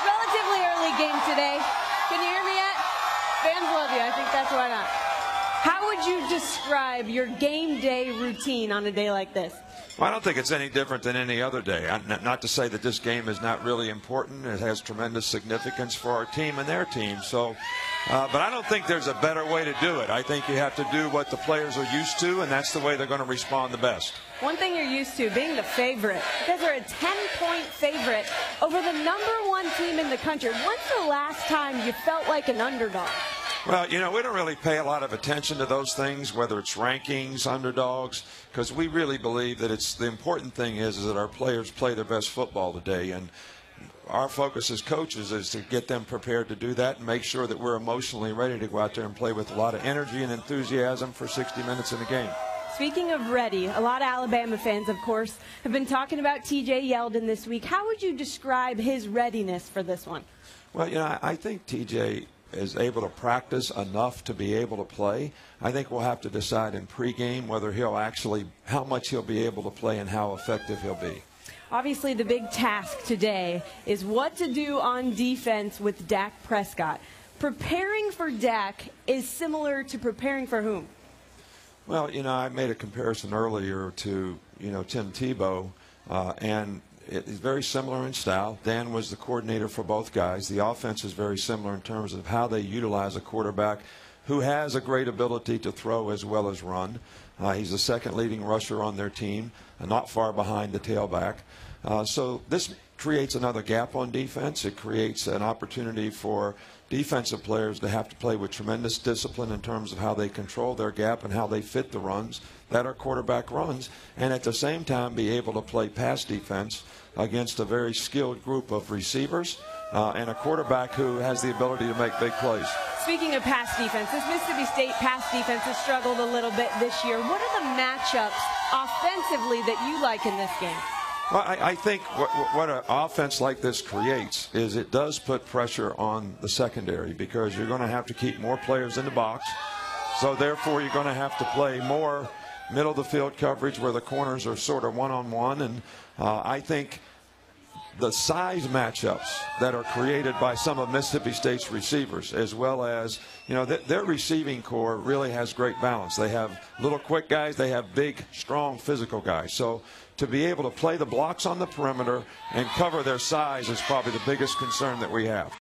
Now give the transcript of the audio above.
Relatively early game today. Can you hear me yet? Fans love you. I think that's why not. How would you describe your game day routine on a day like this? Well, I don't think it's any different than any other day. Not to say that this game is not really important. It has tremendous significance for our team and their team. So, but I don't think there's a better way to do it. I think you have to do what the players are used to, and that's the way they're going to respond the best. One thing you're used to, being the favorite. You guys are a 10-point favorite over the #1 team in the country. When's the last time you felt like an underdog? Well, you know, we don't really pay a lot of attention to those things, whether it's rankings, underdogs, because we really believe that the important thing is that our players play their best football today. And our focus as coaches is to get them prepared to do that and make sure that we're emotionally ready to go out there and play with a lot of energy and enthusiasm for 60 minutes in a game. Speaking of ready, a lot of Alabama fans, of course, have been talking about T.J. Yeldon this week. How would you describe his readiness for this one? Well, you know, I think T.J. is able to practice enough to be able to play. I think we'll have to decide in pregame whether how much he'll be able to play and how effective he'll be. Obviously, the big task today is what to do on defense with Dak Prescott. Preparing for Dak is similar to preparing for whom? Well, you know, I made a comparison earlier to, Tim Tebow, and it is very similar in style. Dan was the coordinator for both guys. The offense is very similar in terms of how they utilize a quarterback who has a great ability to throw as well as run. He's the second leading rusher on their team, not far behind the tailback. So this creates another gap on defense. It creates an opportunity for defensive players to have to play with tremendous discipline in terms of how they control their gap and how they fit the runs that our quarterback runs, and at the same time be able to play pass defense against a very skilled group of receivers and a quarterback who has the ability to make big plays. Speaking of pass defense, this Mississippi State pass defense has struggled a little bit this year. What are the matchups offensively that you like in this game? Well, I think what an offense like this creates is it does put pressure on the secondary because you're going to have to keep more players in the box. So therefore, you're going to have to play more middle of the field coverage where the corners are sort of one-on-one. And I think the size matchups that are created by some of Mississippi State's receivers, as well as, their receiving core really has great balance. They have little quick guys. They have big, strong, physical guys. So to be able to play the blocks on the perimeter and cover their size is probably the biggest concern that we have.